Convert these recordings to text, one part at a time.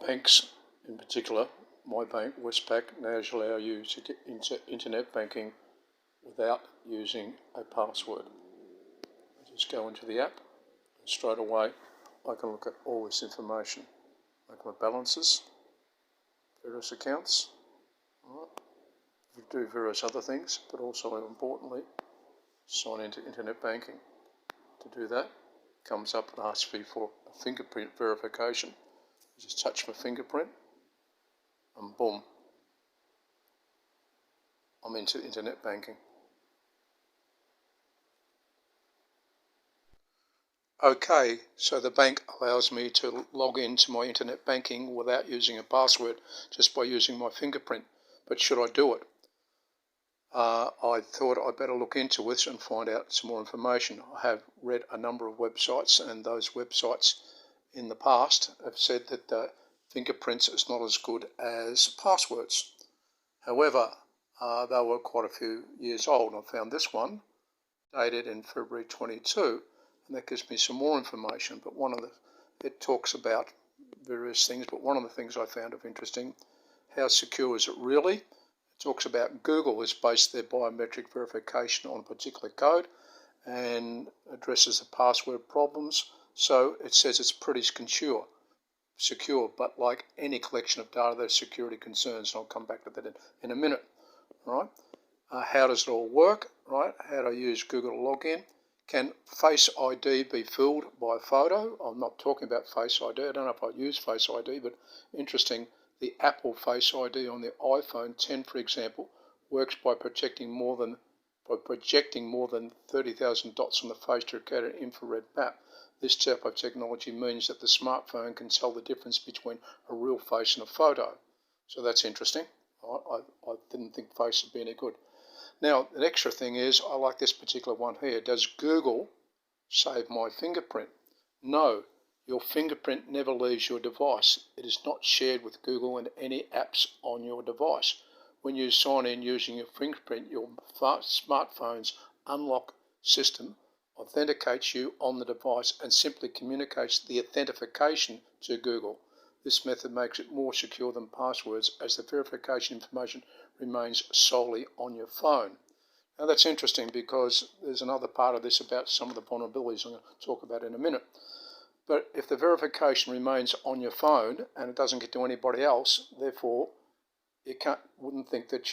Banks, in particular, my bank, Westpac, now allow you to get into internet banking without using a password. I just go into the app and straight away I can look at all this information, like my balances, various accounts, do various other things, but also importantly, sign into internet banking. To do that, comes up and asks me for a fingerprint verification. I just touch my fingerprint and boom, I'm into internet banking. Okay, so the bank allows me to log into my internet banking without using a password, just by using my fingerprint. But should I do it? I thought I'd better look into this and find out some more information. I have read a number of websites, and those websites in the past have said that fingerprints is not as good as passwords. However, they were quite a few years old. I found this one dated in February 22, and that gives me some more information. But it talks about various things, but one of the things I found of interesting, how secure is it really? It talks about Google has based their biometric verification on a particular code and addresses the password problems. So it says it's pretty secure, but like any collection of data, there's security concerns, and I'll come back to that in a minute. Right? How does it all work? Right? How do I use Google to log in? Can Face ID be fooled by a photo? I'm not talking about Face ID. I don't know if I use Face ID, but interesting. The Apple Face ID on the iPhone 10, for example, works by projecting more than 30,000 dots on the face to create an infrared map. This type of technology means that the smartphone can tell the difference between a real face and a photo. So that's interesting. I didn't think Face would be any good. Now, the extra thing is, I like this particular one here. Does Google save my fingerprint? No, your fingerprint never leaves your device. It is not shared with Google and any apps on your device. When you sign in using your fingerprint, your smartphone's unlock system authenticates you on the device and simply communicates the authentication to Google. This method makes it more secure than passwords, as the verification information remains solely on your phone. Now that's interesting, because there's another part of this about some of the vulnerabilities I'm going to talk about in a minute. But if the verification remains on your phone and it doesn't get to anybody else, therefore you wouldn't think that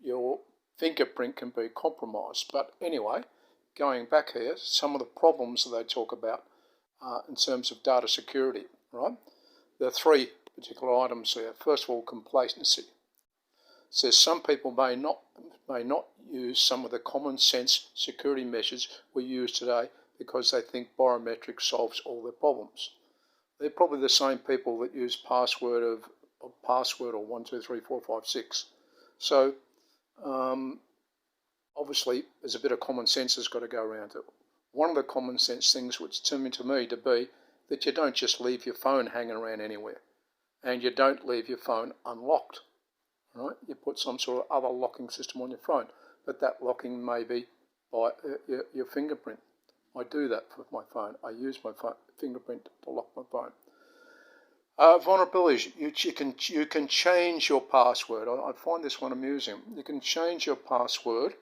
your fingerprint can be compromised. But anyway, going back here, some of the problems that they talk about in terms of data security, right? There are three particular items here. First of all, complacency. It says some people may not use some of the common sense security measures we use today because they think biometrics solves all their problems. They're probably the same people that use password or 1, 2, 3, 4, 5, 6. So obviously there's a bit of common sense that's got to go around it. One of the common sense things which seemed to me to be that you don't just leave your phone hanging around anywhere, and you don't leave your phone unlocked. Right? You put some sort of other locking system on your phone, but that locking may be by your fingerprint. I do that with my phone. I use my fingerprint to lock my phone. Vulnerabilities. You can change your password. I find this one amusing. You can change your password,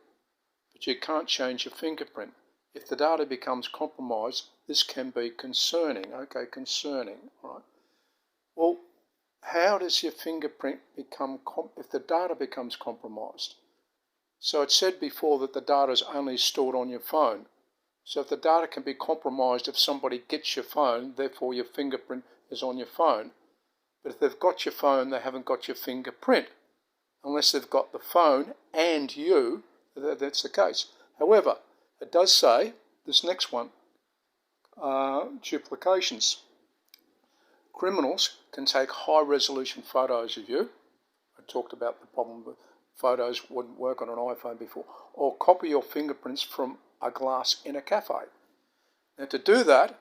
but you can't change your fingerprint. If the data becomes compromised, this can be concerning. Okay, concerning, right? Well, how does your fingerprint become if the data becomes compromised? So it said before that the data is only stored on your phone. So if the data can be compromised if somebody gets your phone, therefore your fingerprint is on your phone. But if they've got your phone, they haven't got your fingerprint. Unless they've got the phone and you, that's the case. However, it does say, this next one, duplications. Criminals can take high-resolution photos of you. I talked about the problem with photos wouldn't work on an iPhone before. Or copy your fingerprints from a glass in a cafe. Now to do that,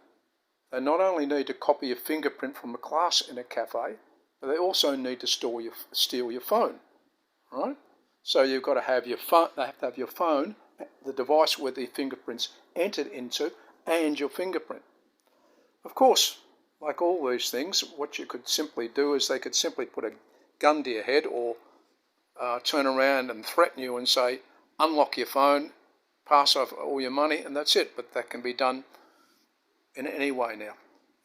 they not only need to copy your fingerprint from a glass in a cafe, but they also need to steal your phone, right? So you've got to have your phone. They have to have your phone, the device where the fingerprints entered into, and your fingerprint. Of course, like all these things, what you could simply do is they could simply put a gun to your head or turn around and threaten you and say, unlock your phone, pass off all your money, and that's it. But that can be done in any way now.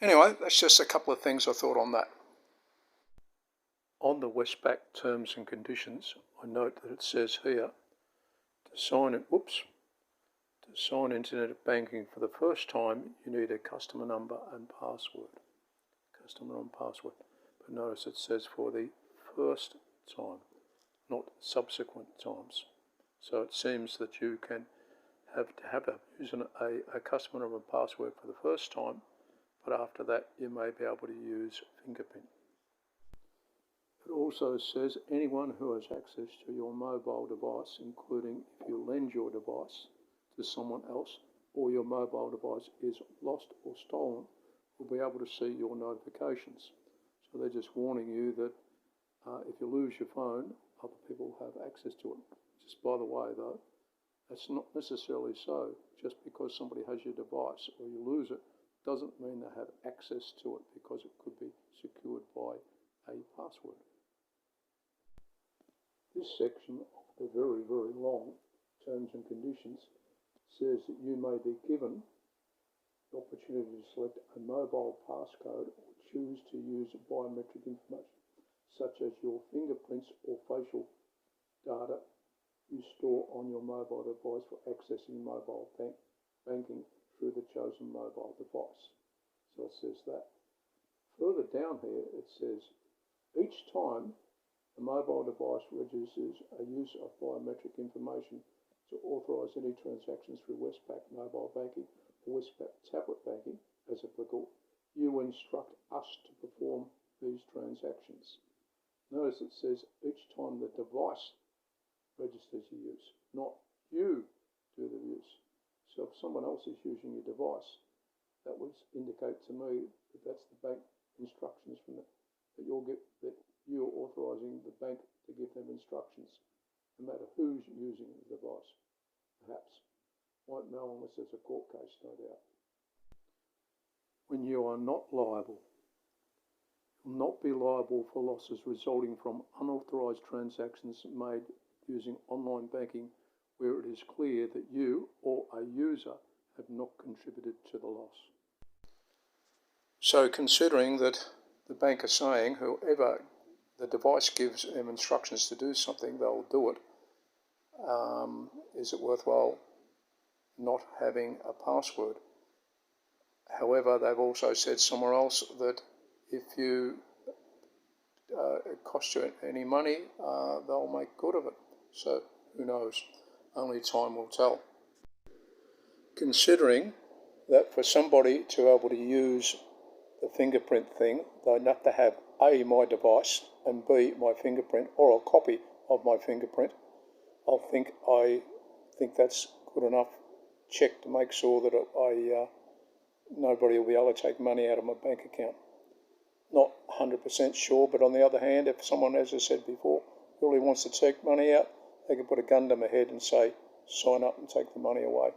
Anyway, that's just a couple of things I thought on that. On the Westpac terms and conditions, I note that it says here, to sign internet banking for the first time, you need a customer number and password. Customer and password. But notice it says for the first time, not subsequent times. So it seems that you can use a customer number and password for the first time, but after that you may be able to use fingerprint. It also says anyone who has access to your mobile device, including if you lend your device to someone else or your mobile device is lost or stolen, will be able to see your notifications. So they're just warning you that if you lose your phone, other people have access to it. Just by the way though, that's not necessarily so. Just because somebody has your device or you lose it doesn't mean they have access to it, because it could be secured by a password. This section of the very, very long terms and conditions says that you may be given the opportunity to select a mobile passcode or choose to use biometric information, such as your fingerprints or facial data you store on your mobile device for accessing mobile banking through the chosen mobile device. So it says that. Further down here it says, each time the mobile device registers a use of biometric information to authorise any transactions through Westpac mobile banking or Westpac tablet banking, as applicable, you instruct us to perform these transactions. Notice it says each time the device registers a use, not you do the use. So if someone else is using your device, that would indicate to me that that's the bank instructions from that you're authorising the bank to give them instructions, no matter who's using the device. Perhaps won't know unless there's a court case, no doubt. When you are not liable, you'll not be liable for losses resulting from unauthorised transactions made using online banking where it is clear that you or a user have not contributed to the loss. So considering that the bank is saying whoever the device gives them instructions to do something, they'll do it, is it worthwhile not having a password? However, they've also said somewhere else that if it costs you any money, they'll make good of it. So who knows? Only time will tell. Considering that for somebody to be able to use the fingerprint thing, they'd have to have A, my device, and B, my fingerprint, or a copy of my fingerprint. I think that's good enough check to make sure that nobody will be able to take money out of my bank account. Not 100% sure, but on the other hand, if someone, as I said before, really wants to take money out, they can put a gun to my head and say, sign up and take the money away.